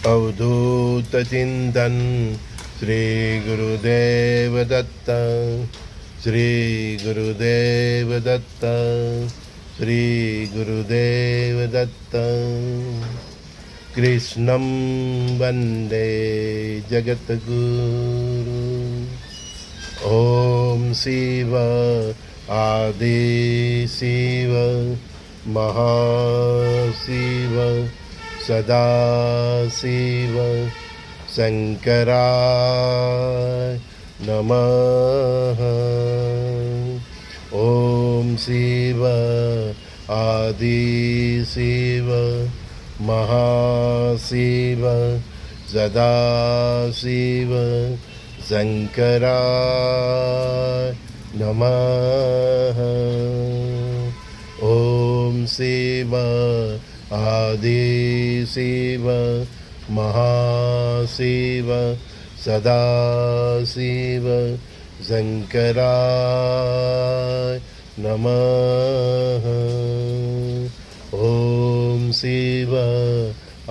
अवधूत चिंतन श्री गुरुदेव दत्त, श्री गुरुदेव दत्त, श्री गुरुदेव दत्त। कृष्णं वंदे जगद्गुरु। ओम शिव आदि शिव महाशिव सदाशिव शंकराय नमः। ओम शिव आदि शिव महाशिव सदाशिव शंकराय नमः। ओम शिव आदि शिव महाशिव सदाशिव शंकराय नमः। ओम शिव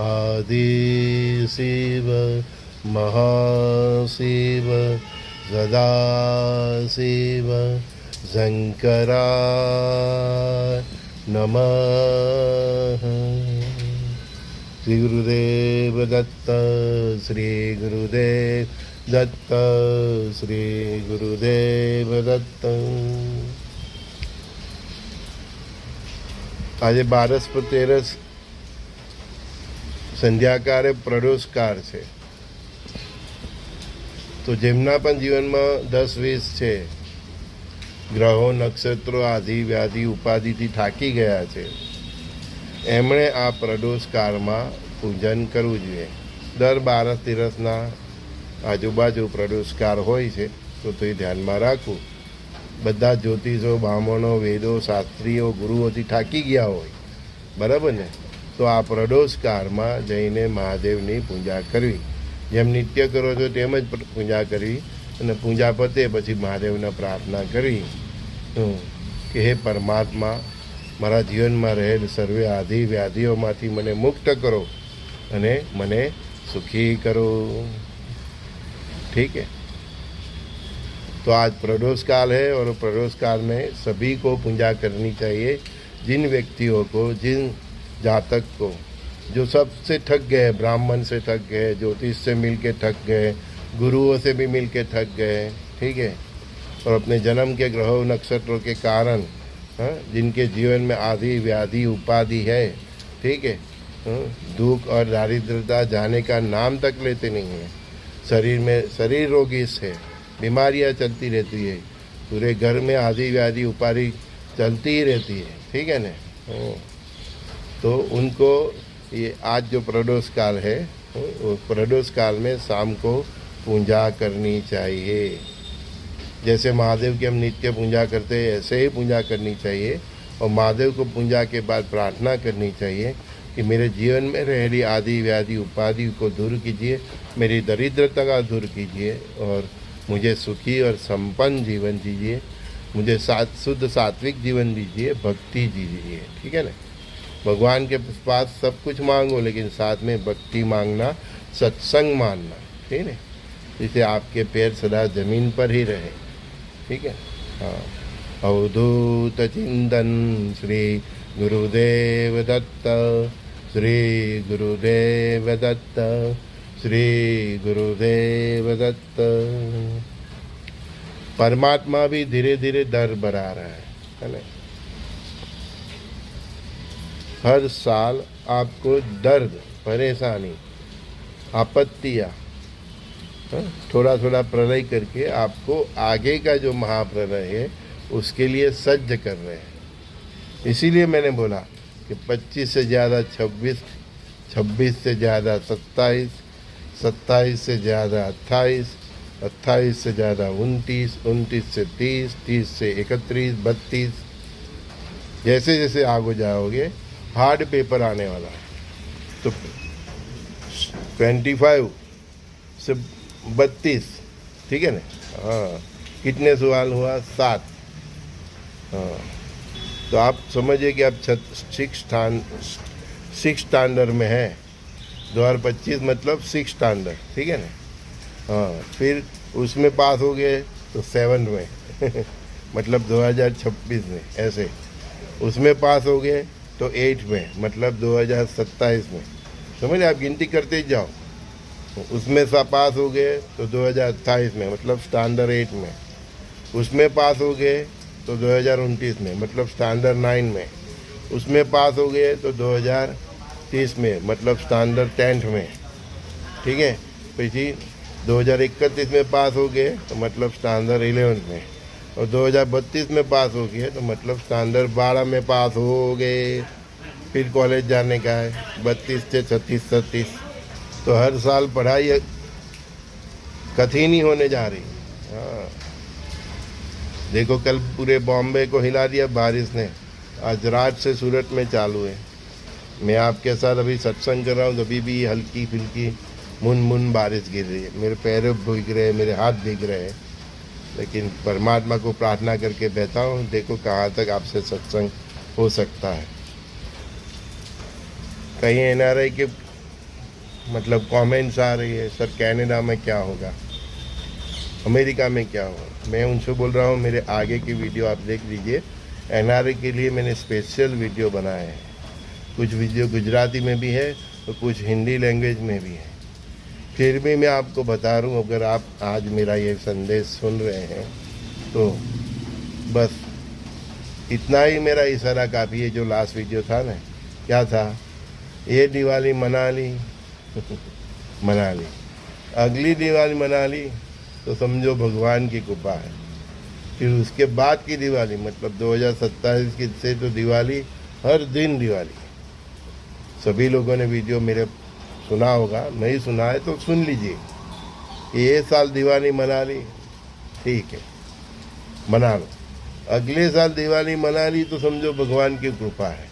आदि शिव महाशिव सदाशिव शंकराय नमः। श्री गुरुदेव दत्त, श्री गुरुदेव दत्त, श्री गुरुदेव दत्त। आज 12/13 સંધ્યાકારે પ્રદોષકાર છે. તો જેમના પણ જીવનમાં 10-20 છે, ગ્રહો નક્ષત્રો આદિ વ્યાધિ ઉપાધિથી થાકી ગયા છે, એમણે આ પ્રદોષકારમાં પૂજન કરવું જોઈએ. દર 12/13ના આજુબાજુ પ્રદોષકાર હોય છે, તો એ ધ્યાનમાં રાખવું. બધા જ્યોતિષો, બ્રાહ્મણો, વેદો, શાસ્ત્રીઓ, ગુરુઓથી થાકી ગયા હોય, બરાબર ને? તો આ પ્રદોષકારમાં જઈને મહાદેવની પૂજા કરવી. જેમ નિત્ય કરો છો તેમ જ પૂજા કરવી, અને પૂજા પતે પછી મહાદેવને પ્રાર્થના કરવી કે હે પરમાત્મા, મારા જીવનમાં રહેલ સર્વે આધિ વ્યાધિઓમાંથી મને મુક્ત કરો અને મને સુખી કરો. ठीक है? तो आज प्रदोष काल है और प्रदोष काल में सभी को पूजा करनी चाहिए. जिन व्यक्तियों को, जिन जातक को जो सबसे ठग गए, ब्राह्मण से ठग गए, ज्योतिष से मिल के ठग गए, गुरुओं से भी मिल के ठग गए, ठीक है, और अपने जन्म के ग्रहों नक्षत्रों के कारण जिनके जीवन में आदि व्याधि उपाधि है, ठीक है, दुख और दारिद्रता जाने का नाम तक लेते नहीं हैं. शरीर में शरीर रोगी से बीमारियां चलती रहती है, पूरे घर में आदि व्याधि उपाधि चलती ही रहती है, ठीक है ना? तो उनको ये आज जो प्रदोष काल है, वो प्रदोष काल में शाम को पूजा करनी चाहिए. जैसे महादेव की हम नित्य पूजा करते हैं, ऐसे ही पूजा करनी चाहिए. और महादेव को पूजा के बाद प्रार्थना करनी चाहिए कि मेरे जीवन में रहली आदि व्याधि उपाधि को दूर कीजिए, मेरी दरिद्रता का दूर कीजिए, और मुझे सुखी और संपन्न जीवन दीजिए, मुझे शुद्ध सात्विक जीवन दीजिए, भक्ति दीजिए. ठीक है ना? भगवान के पास सब कुछ मांगो, लेकिन साथ में भक्ति मांगना, सत्संग मानना. ठीक है? जिससे आपके पैर सदा जमीन पर ही रहे. ठीक है? हाँ. अवधूत चिंतन श्री गुरुदेव दत्त, श्री गुरुदेव दत्त, श्री गुरुदेव दत्त. परमात्मा भी धीरे धीरे दर बढ़ा रहा है ना? हर साल आपको दर्द, परेशानी, आपत्तियाँ थोड़ा थोड़ा प्रलय करके आपको आगे का जो महाप्रलय है उसके लिए सज्ज कर रहे हैं. इसीलिए मैंने बोला कि 25 से ज़्यादा 26, 26 से ज़्यादा 27, 27 से ज़्यादा 28, 28 से ज़्यादा 29, 29 से 30, 30 से 31, 32. जैसे जैसे आगे जाओगे हार्ड पेपर आने वाला है. तो 25 से 32, ठीक है ना? हाँ. कितने सवाल हुआ? 7. हाँ. तो आप समझिए कि आप 6 स्टैंडर्ड में हैं. 2025 मतलब 6 स्टैंडर्ड, ठीक है ना। हाँ, फिर उसमें पास हो गए तो 7 में मतलब 2026 में, ऐसे उसमें पास हो गए तो 8 में मतलब 2027 में। समझ, आप गिनती करते ही जाओ। उसमें सा पास हो गए तो 2028 में मतलब स्टैंडर्ड 8 में। उसमें पास हो गए तो 2029 में मतलब स्टैंडर्ड 9 में। उसमें पास हो गए तो 2030 में मतलब स्टैंडर्ड 10th में, ठीक है। फिर 2031 में पास हो गए तो मतलब स्टैंडर्ड 11th में, और 2032 में पास हो गए तो मतलब स्टैंडर्ड 12 में पास हो गए। फिर कॉलेज जाने का है 32 से 36 37। तो हर साल पढ़ाई कठिन ही होने जा रही। हाँ, देखो कल पूरे बॉम्बे को हिला दिया बारिश ने। आज रात से सूरत में चालू है। मैं आपके साथ अभी सत्संग कर रहा हूँ, अभी भी हल्की फुल्की मुन बारिश गिर रही है। मेरे पैर भीग रहे हैं, मेरे हाथ भीग रहे हैं, लेकिन परमात्मा को प्रार्थना करके बैठा हूँ। देखो कहाँ तक आपसे सत्संग हो सकता है। कहीं एनआरआई के मतलब कमेंट्स आ रही है, सर कनाडा में क्या होगा, अमेरिका में क्या होगा। मैं उनसे बोल रहा हूँ मेरे आगे की वीडियो आप देख लीजिए। एनआरआई के लिए मैंने स्पेशल वीडियो बनाए हैं। कुछ वीडियो गुजराती में भी है और कुछ हिंदी लैंग्वेज में भी है। फिर भी मैं आपको बता रहा हूँ, अगर आप आज मेरा ये संदेश सुन रहे हैं तो बस इतना ही मेरा इशारा काफ़ी है। जो लास्ट वीडियो था ना, क्या था, ये दिवाली मना ली मना ली, अगली दिवाली मना ली तो समझो भगवान की कृपा है। फिर उसके बाद की दिवाली मतलब 2027 की से तो दिवाली, हर दिन दिवाली। सभी लोगों ने वीडियो मेरे सुना होगा, नहीं सुना है तो सुन लीजिए। ये साल दिवाली मना ली, ठीक है, मना लो। अगले साल दिवाली मना ली तो समझो भगवान की कृपा है।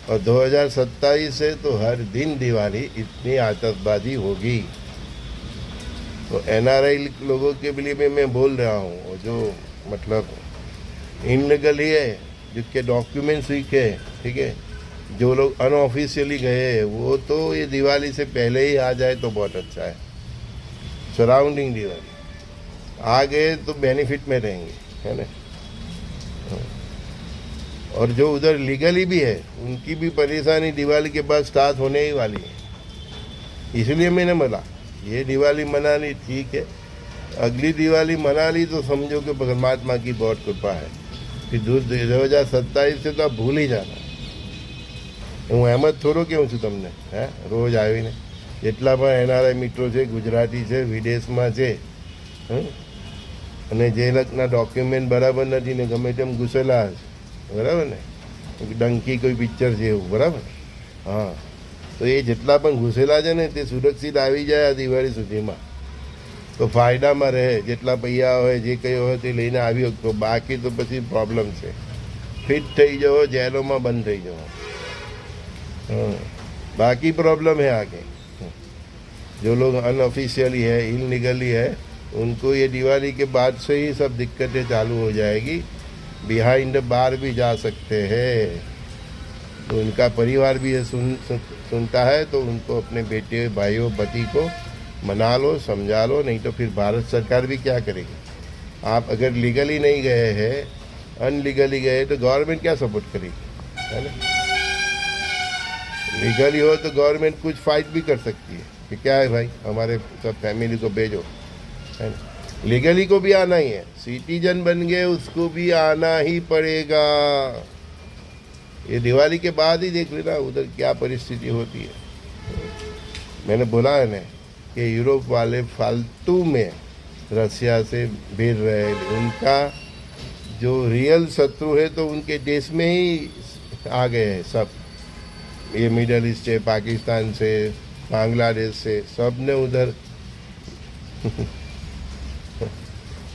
और 2027 से तो हर दिन दिवाली, इतनी आतिशबाजी होगी। तो एनआरआई लोगों के लिए भी मैं बोल रहा हूँ, जो मतलब इनलीगली है, जिसके डॉक्यूमेंट्स वीक है, ठीक है, जो लोग अनऑफिशियली गए हैं, वो तो ये दिवाली से पहले ही आ जाए तो बहुत अच्छा है। सराउंडिंग दिवाली आ गए तो बेनिफिट में रहेंगे, है ना। और जो उधर लीगली भी है, उनकी भी परेशानी दिवाली के बाद स्टार्ट होने ही वाली है। इसलिए मैंने बोला ये दिवाली मना ली, ठीक है, अगली दिवाली मना ली तो समझो कि परमात्मा की बहुत कृपा है। फिर 2027 से तो आप भूल ही जाना। હું એમ જ થોડો કહું છું તમને, હે, રોજ આવીને જેટલા પણ એનઆરઆઈ મિત્રો છે, ગુજરાતી છે, વિદેશમાં છે, અને જે લોકોના ડોક્યુમેન્ટ બરાબર નથી ને ગમે તેમ ઘૂસેલા છે, બરાબર ને, ડંકી કોઈ પિક્ચર છે એવું, બરાબર, હા, તો એ જેટલા પણ ઘૂસેલા છે ને તે સુરક્ષિત આવી જાય આ દિવાળી સુધીમાં તો ફાયદામાં રહે। જેટલા પૈસા હોય જે કંઈ હોય તે લઈને આવી શકતો, બાકી તો પછી પ્રોબ્લેમ છે। ફિટ થઈ જાઓ, જેલોમાં બંધ થઈ જાઓ, बाकी प्रॉब्लम है आगे। जो लोग अनऑफिशियली है, इलीगली है, उनको ये दिवाली के बाद से ही सब दिक्कतें चालू हो जाएगी। बिहाइंड द बार भी जा सकते हैं। तो उनका परिवार भी ये सुनता है तो उनको अपने बेटे, भाइयों, पति को मना लो, समझा लो। नहीं तो फिर भारत सरकार भी क्या करेगी। आप अगर लीगली नहीं गए हैं, अनलीगली गए, तो गवर्नमेंट क्या सपोर्ट करेगी, है ना। लीगली हो तो गवर्नमेंट कुछ फाइट भी कर सकती है कि क्या है भाई, हमारे सब फैमिली को भेजो, है ना। लीगली को भी आना ही है, सिटीजन बन गए उसको भी आना ही पड़ेगा। ये दिवाली के बाद ही देख लेना उधर क्या परिस्थिति होती है। मैंने बोला है ना कि यूरोप वाले फालतू में रसिया से भिड़ रहे हैं। उनका जो रियल शत्रु है तो उनके देश में ही आ गए हैं सब। ये मिडल ईस्ट से, पाकिस्तान से, बांग्लादेश से, सब ने उधर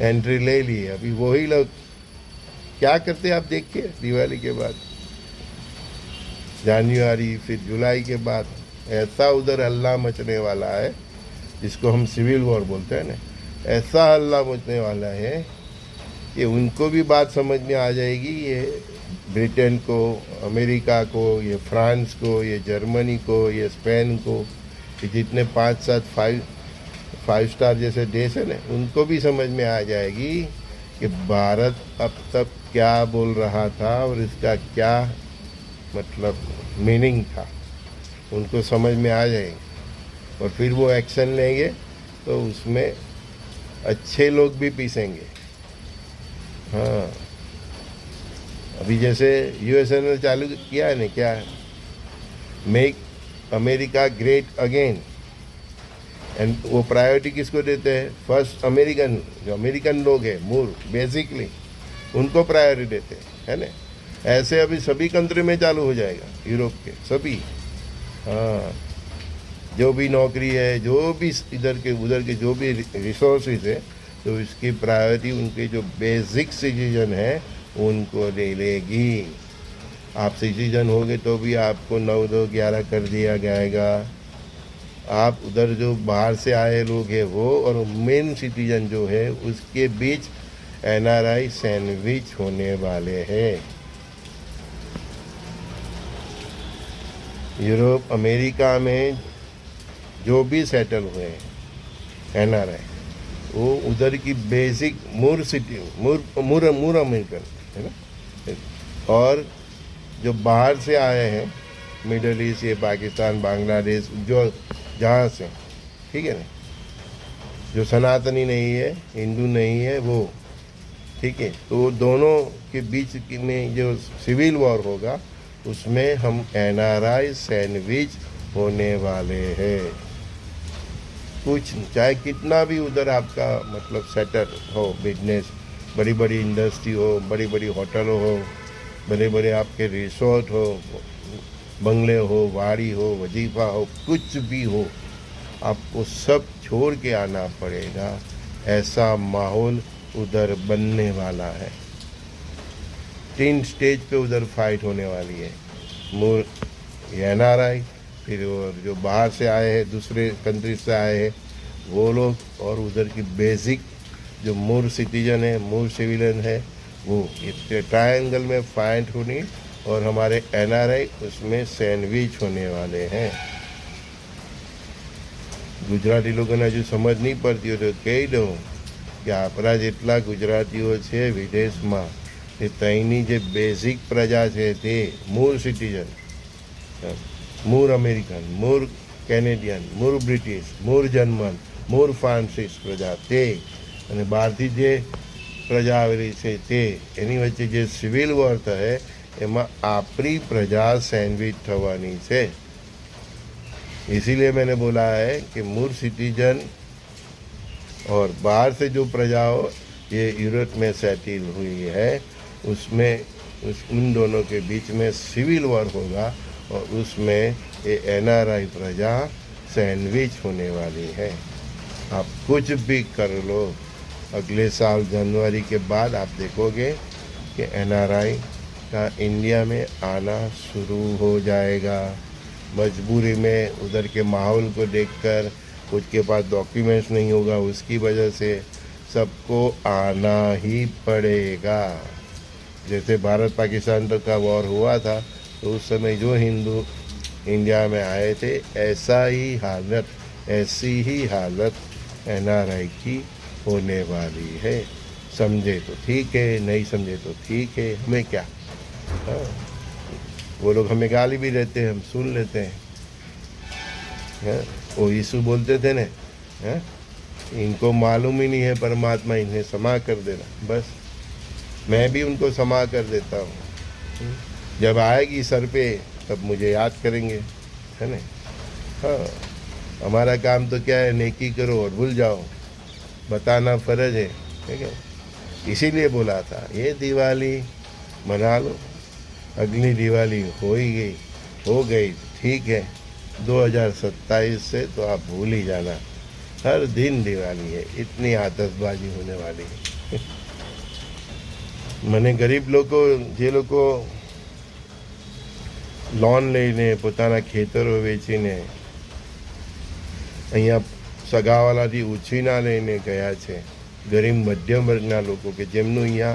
एंट्री ले ली है। अभी वही लोग क्या करते हैं आप देखिए। दिवाली के बाद जनवरी, फिर जुलाई के बाद ऐसा उधर हल्ला मचने वाला है, जिसको हम सिविल वॉर बोलते हैं ना, ऐसा हल्ला मचने वाला है कि उनको भी बात समझ में आ जाएगी। ये ब्रिटेन को, अमेरिका को, ये फ्रांस को, ये जर्मनी को, ये स्पेन को, कि जितने 5-7 फाइव स्टार जैसे देश है ना, उनको भी समझ में आ जाएगी कि भारत अब तक क्या बोल रहा था और इसका क्या मतलब मीनिंग था, उनको समझ में आ जाएगी और फिर वो एक्शन लेंगे। तो उसमें अच्छे लोग भी पीसेंगे। हाँ, अभी जैसे यूएसए ने चालू किया है ना, क्या make America great again, and वो प्रायोरिटी किसको देते हैं? फर्स्ट अमेरिकन, जो अमेरिकन लोग हैं मूर बेसिकली, उनको प्रायोरिटी देते हैं, है ना। ऐसे अभी सभी कंट्री में चालू हो जाएगा, यूरोप के सभी। हाँ, जो भी नौकरी है, जो भी इधर के उधर के जो भी रिसोर्सेज है, तो इसकी प्रायोरिटी उनके जो बेसिक सिटीजन है उनको ले लेगी। आप सिटीजन होगे तो भी आपको 9-2-11 कर दिया जाएगा। आप उधर जो बाहर से आए लोग हैं वो और मेन सिटीजन जो है उसके बीच एनआरआई सैंडविच होने वाले हैं। यूरोप अमेरिका में जो भी सेटल हुए हैं एनआरआई, वो उधर की बेसिक मूर सिटी मूर अमेरिकन है ना। और जो बाहर से आए हैं मिडल ईस्ट, ये पाकिस्तान, बांग्लादेश, जो जहाँ से, ठीक है ना, जो सनातनी नहीं है, हिंदू नहीं है वो, ठीक है। तो दोनों के बीच में जो सिविल वॉर होगा उसमें हम एनआरआई सैंडविच होने वाले हैं। कुछ चाहे कितना भी उधर आपका मतलब सेटल हो बिजनेस, बड़ी बड़ी इंडस्ट्री हो, बड़ी बड़ी होटल हो, बड़े बड़े आपके रिसोर्ट हो, बंगले हो, वाड़ी हो, वजीफा हो, कुछ भी हो, आपको सब छोड़ के आना पड़ेगा। ऐसा माहौल उधर बनने वाला है। 3 स्टेज पे उधर फाइट होने वाली है। मूर एनआरआई, फिर और जो बाहर से आए हैं, दूसरे कंट्री से आए हैं वो लोग, और उधर की बेसिक जो मूर सिटीजन है, मूर सिविलियन है वो। इसके ट्रायंगल में फाइट होनी और हमारे एनआरआई उसमें सैंडविच होने वाले हैं। गुजराती लोगोને હજુ સમજ નહીં પડતી હોય તો કહી દઉં કે આપણા જેટલા ગુજરાતીઓ છે વિદેશમાં, એ ત્યાંની જે બેઝિક પ્રજા છે તે મૂળ સિટીઝન, મૂળ અમેરિકન, મૂળ કેનેડિયન, મૂળ બ્રિટિશ, મૂળ જર્મન, મૂળ ફ્રાન્સિસ પ્રજા તે, અને બહારથી જે પ્રજા આવેલી છે તે, એની વચ્ચે જે સિવિલ વોર થશે એમાં આપણી પ્રજા સેન્ડવિચ થવાની છે। इसीलिए मैंने बोला है कि मूर सिटीजन और बाहर से जो प्रजा हो ये यूरोप में सेटल हुई है, उसमें उन दोनों के बीच में सिविल वॉर होगा और उसमें ये एनआरआई प्रजा सैंडविच होने वाली है। आप कुछ भी कर लो, अगले साल जनवरी के बाद आप देखोगे कि एनआरआई का इंडिया में आना शुरू हो जाएगा। मजबूरी में उधर के माहौल को देखकर, कुछ के पास डॉक्यूमेंट्स नहीं होगा, उसकी वजह से सबको आना ही पड़ेगा। जैसे भारत पाकिस्तान तक का वॉर हुआ था तो उस समय जो हिंदू इंडिया में आए थे, ऐसी ही हालत एनआरआई की होने वाली है। समझे तो ठीक है, नहीं समझे तो ठीक है, हमें क्या। हाँ, वो लोग हमें गाली भी देते हैं, हम सुन लेते हैं। वो यीशु बोलते थे ना, इनको मालूम ही नहीं है परमात्मा, इन्हें क्षमा कर देना। बस मैं भी उनको क्षमा कर देता हूँ। जब आएगी सर पे तब मुझे याद करेंगे, है ना। हाँ, हमारा काम तो क्या है, नेकी करो और भूल जाओ, बताना फ़र्ज है, ठीक है। इसीलिए बोला था ये दिवाली मना लो, अगली दिवाली हो गई ठीक है। 2027 से तो आप भूल ही जाना, हर दिन दिवाली है, इतनी आतशबाजी होने वाली है। મને ગરીબ લોકો, જે લોકો લોન લઈને પોતાના ખેતરો વેચીને અહીંયા સગાવાલાથી ઉછીના લઈને ગયા છે, ગરીબ મધ્યમ વર્ગના લોકો કે જેમનું અહીંયા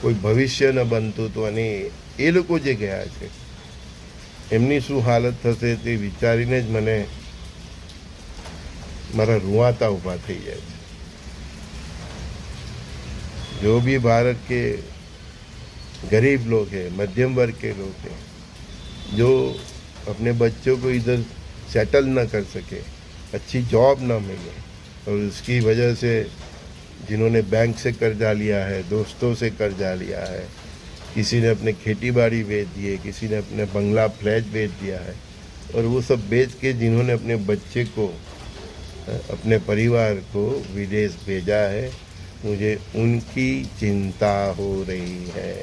કોઈ ભવિષ્ય ન બનતું હતું, અને એ લોકો જે ગયા છે એમની શું હાલત થશે તે વિચારીને જ મને મારા રૂવાતા ઊભા થઈ જાય છે। जो भी भारत के गरीब लोग हैं, मध्यम वर्ग के लोग हैं, जो अपने बच्चों को इधर सेटल ना कर सके, अच्छी जॉब ना मिले, और उसकी वजह से जिन्होंने बैंक से कर्जा लिया है, दोस्तों से कर्जा लिया है, किसी ने अपने खेती बाड़ी बेच दिए, किसी ने अपने बंगला फ्लैट बेच दिया है, और वो सब बेच के जिन्होंने अपने बच्चे को, अपने परिवार को विदेश भेजा है, मुझे उनकी चिंता हो रही है।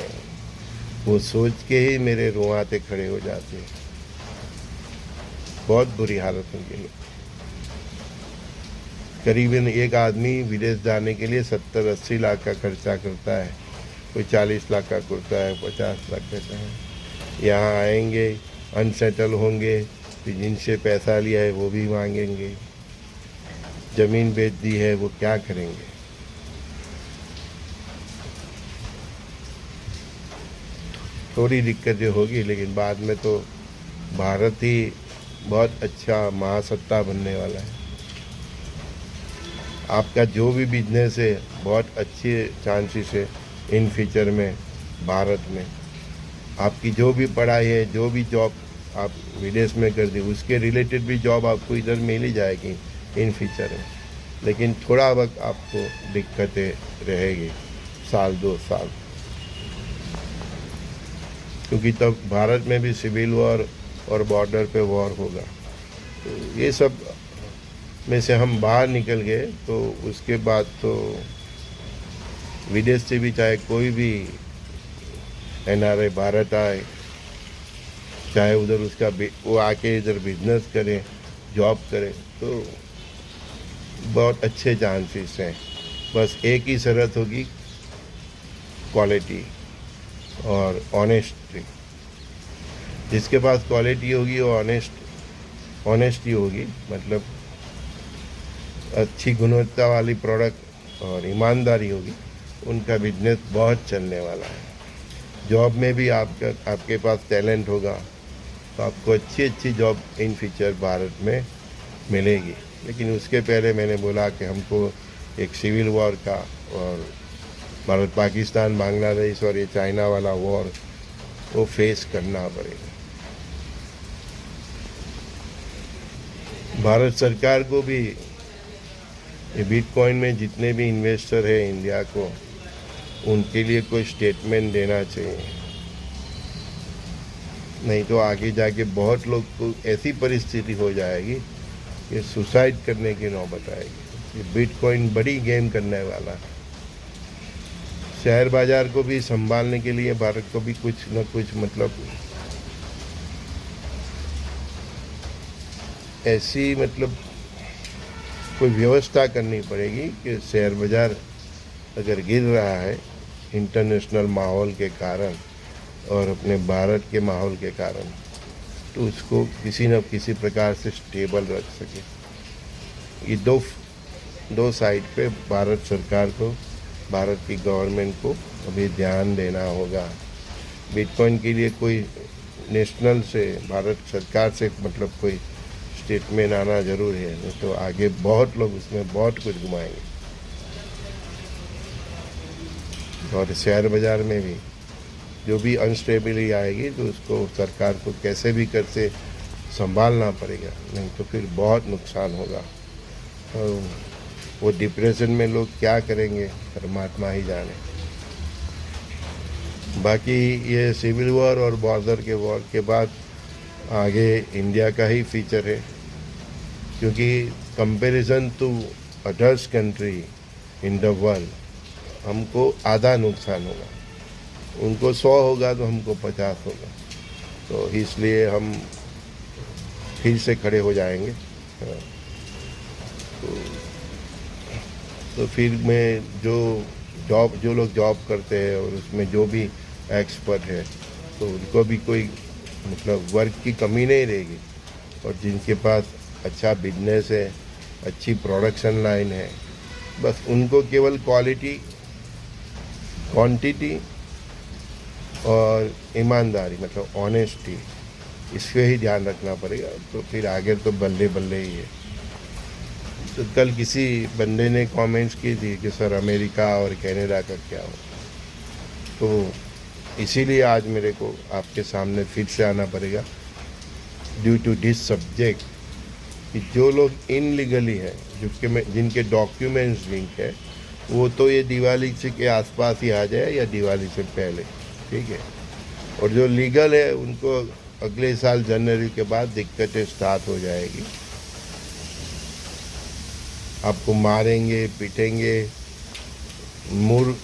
वो सोच के ही मेरे रोआते खड़े हो जाते हैं। बहुत बुरी हालत उनकी लोग। करीबन एक आदमी विदेश जाने के लिए 70-80 लाख का खर्चा करता है, कोई 40 लाख का करता है, 50 लाख करता है। यहाँ आएंगे, अनसेटल होंगे, फिर जिनसे पैसा लिया है वो भी मांगेंगे, ज़मीन बेच दी है वो क्या करेंगे। थोड़ी दिक्कतें होगी, लेकिन बाद में तो भारत ही बहुत अच्छा महासत्ता बनने वाला है। आपका जो भी बिजनेस है बहुत अच्छे चांसेस है इन फ्यूचर में भारत में। आपकी जो भी पढ़ाई है, जो भी जॉब आप विदेश में कर दी, उसके रिलेटेड भी जॉब आपको इधर मिल ही जाएगी इन फ्यूचर में। लेकिन थोड़ा वक्त आपको दिक्कतें रहेगी, 1-2 साल, क्योंकि तब भारत में भी सिविल वॉर और बॉर्डर पे वॉर होगा। तो ये सब में से हम बाहर निकल गए तो उसके बाद तो विदेश से भी चाहे कोई भी NRI भारत आए, चाहे उधर उसका वो आके इधर बिजनेस करे, जॉब करे, तो बहुत अच्छे चांसेस हैं। बस एक ही शर्त होगी, क्वालिटी और ऑनेस्टी। जिसके पास क्वालिटी होगी और ऑनेस्टी होगी, मतलब अच्छी गुणवत्ता वाली प्रोडक्ट और ईमानदारी होगी, उनका बिजनेस बहुत चलने वाला है। जॉब में भी आपके पास टैलेंट होगा तो आपको अच्छी जॉब इन फ्यूचर भारत में मिलेगी। लेकिन उसके पहले मैंने बोला कि हमको एक सिविल वॉर का और भारत पाकिस्तान बांग्लादेश और ये चाइना वाला वॉर वो फेस करना पड़ेगा। भारत सरकार को भी ये बिटकॉइन में जितने भी इन्वेस्टर हैं इंडिया को, उनके लिए कोई स्टेटमेंट देना चाहिए। नहीं तो आगे जाके बहुत लोग को ऐसी परिस्थिति हो जाएगी कि सुसाइड करने की नौबत आएगी। ये बिटकॉइन बड़ी गेम करने वाला है। शेयर बाजार को भी संभालने के लिए भारत को भी कुछ न कुछ मतलब ऐसी कोई व्यवस्था करनी पड़ेगी कि शेयर बाजार अगर गिर रहा है इंटरनेशनल माहौल के कारण और अपने भारत के माहौल के कारण, तो उसको किसी न किसी प्रकार से स्टेबल रख सके। ये दो साइड पे भारत सरकार को, भारत की गवर्नमेंट को अभी ध्यान देना होगा। बिटकॉइन के लिए कोई नेशनल से, भारत सरकार से कोई स्टेटमेंट आना जरूर है, नहीं तो आगे बहुत लोग उसमें बहुत कुछ घुमाएंगे। और शेयर बाज़ार में भी जो भी अनस्टेबिलिटी आएगी तो उसको सरकार को कैसे भी करके संभालना पड़ेगा, नहीं तो फिर बहुत नुकसान होगा। और वो डिप्रेशन में लोग क्या करेंगे परमात्मा ही जाने। बाकी ये सिविल वॉर और बॉर्डर के वॉर के बाद आगे इंडिया का ही फीचर है, क्योंकि comparison to others country in the world हमको आधा नुकसान होगा। उनको 100 होगा तो हमको 50 होगा। तो इसलिए हम फिर से खड़े हो जाएंगे। तो फिर में जो लोग जॉब करते हैं और उसमें जो भी एक्सपर्ट है, तो उनको भी कोई वर्क की कमी नहीं रहेगी। और जिनके पास अच्छा बिजनेस है, अच्छी प्रोडक्शन लाइन है, बस उनको केवल क्वालिटी, क्वांटिटी और ईमानदारी ऑनेस्टी, इसके ही ध्यान रखना पड़ेगा। तो फिर आगे तो बल्ले बल्ले ही है। तो कल किसी बंदे ने कमेंट्स की थी कि सर अमेरिका और कनाडा का क्या हो, तो इसीलिए आज मेरे को आपके सामने फिर से आना पड़ेगा ड्यू टू दिस सब्जेक्ट कि जो लोग इनलीगली है, जिनके डॉक्यूमेंट्स लिंक है, वो तो ये दिवाली से के आसपास ही आ जाए या दिवाली से पहले, ठीक है। और जो लीगल है उनको अगले साल जनवरी के बाद दिक्कतें स्टार्ट हो जाएगी। आपको मारेंगे, पीटेंगे। मूर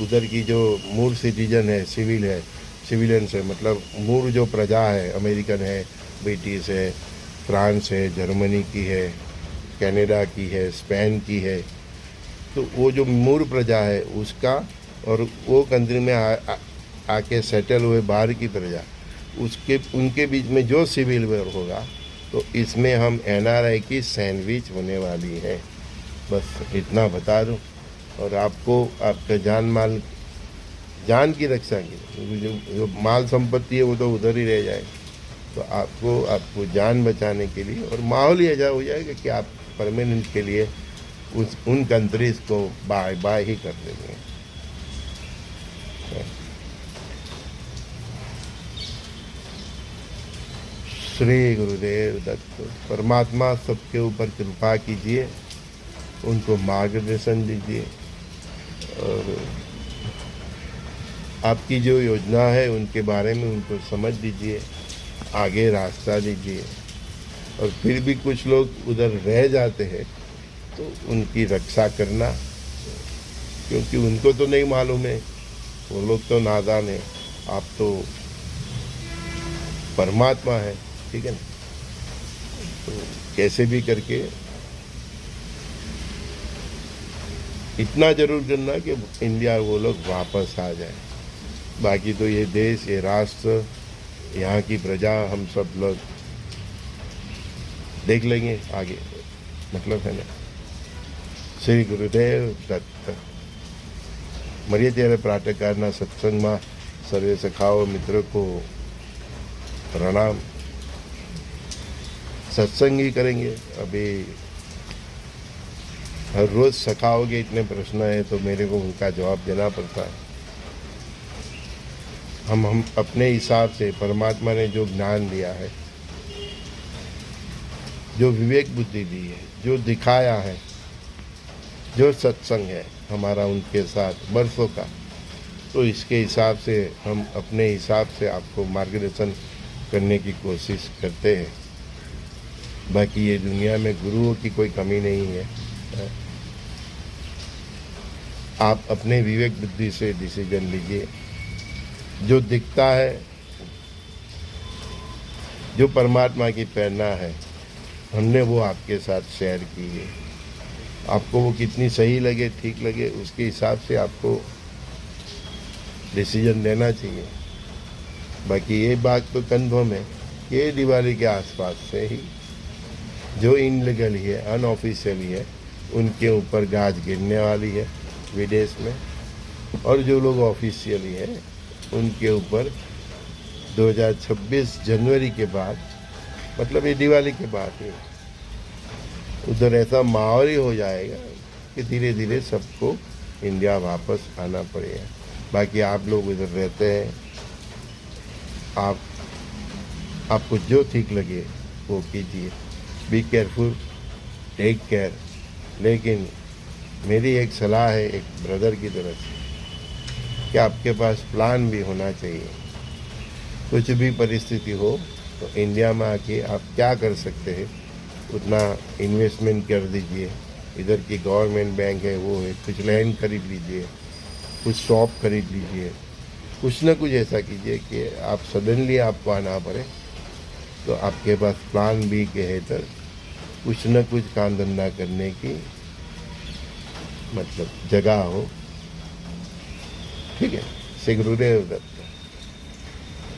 उधर की जो मूर सिटीजन है, सिविलियंस है, मतलब मूर जो प्रजा है, अमेरिकन है, ब्रिटिश है, फ्रांस है, जर्मनी की है, कनाडा की है, स्पेन की है, तो वो जो मूर प्रजा है उसका, और वो कंट्री में आके सेटल हुए बाहर की प्रजा, उनके बीच में जो सिविल वॉर होगा, तो इसमें हम एनआरआई की सैंडविच होने वाली है। बस इतना बता दूं। और आपको आपका जान की रक्षा की, जो माल संपत्ति है वो तो उधर ही रह जाए, तो आपको जान बचाने के लिए और माहौल ही ऐसा हो जाएगा कि आप परमानेंट के लिए उन कंट्रीज़ को बाय बाय ही कर देंगे। श्री गुरुदेव दत्त। परमात्मा सबके ऊपर कृपा कीजिए, उनको मार्गदर्शन दीजिए, और आपकी जो योजना है उनके बारे में उनको समझ दीजिए, आगे रास्ता दीजिए। और फिर भी कुछ लोग उधर रह जाते हैं तो उनकी रक्षा करना, क्योंकि उनको तो नहीं मालूम है, वो लोग तो नादान है, आप तो परमात्मा है, ठीक है ना। तो कैसे भी करके इतना जरूर करना कि इंडिया वो लोग वापस आ जाए। बाकी तो ये देश, ये राष्ट्र, यहाँ की प्रजा, हम सब लोग देख लेंगे आगे, मतलब है ना। શ્રી ગુરુદેવ દત્ત। મળીએ ત્યારે પ્રાતઃકાળના સત્સંગમાં સર્વે સખાઓ મિત્રો को प्रणाम। सत्संग ही करेंगे। अभी हर रोज़ सखाओगे इतने प्रश्न है तो मेरे को उनका जवाब देना पड़ता है। हम अपने हिसाब से, परमात्मा ने जो ज्ञान दिया है, जो विवेक बुद्धि दी है, जो दिखाया है, जो सत्संग है हमारा उनके साथ बरसों का, तो इसके हिसाब से हम अपने हिसाब से आपको मार्गदर्शन करने की कोशिश करते हैं। बाकी ये दुनिया में गुरुओं की कोई कमी नहीं है। आप अपने विवेक बुद्धि से डिसीजन लीजिए। जो दिखता है, जो परमात्मा की प्रेरणा है, हमने वो आपके साथ शेयर की है। आपको वो कितनी सही लगे, ठीक लगे, उसके हिसाब से आपको डिसीजन लेना चाहिए। बाकी ये बात तो कन्फर्म है कि ये दिवाली के आसपास से ही जो इनलीगली है, अनऑफिशियली है, उनके ऊपर गाज गिरने वाली है विदेश में, और जो लोग ऑफिशियली है उनके ऊपर 2026 जनवरी के बाद, मतलब ये दिवाली के बाद ही उधर ऐसा माहौल ही हो जाएगा कि धीरे धीरे सबको इंडिया वापस आना पड़ेगा। बाकी आप लोग इधर रहते हैं, आपको जो ठीक लगे वो कीजिए। Be careful, take care. लेकिन मेरी एक सलाह है एक ब्रदर की तरफ से कि आपके पास प्लान भी होना चाहिए। कुछ भी परिस्थिति हो तो इंडिया में आके आप क्या कर सकते हैं उतना इन्वेस्टमेंट कर दीजिए। इधर की गवर्नमेंट बैंक है, वो है, कुछ लैंड खरीद लीजिए, कुछ शॉप खरीद लीजिए, कुछ ना कुछ ऐसा कीजिए कि आप सडनली आपको आना पड़े तो आपके पास प्लान बी के है तो कुछ न कुछ काम धंधा करने की मतलब जगह हो। ठीक है। श्री गुरुदेव दत्त।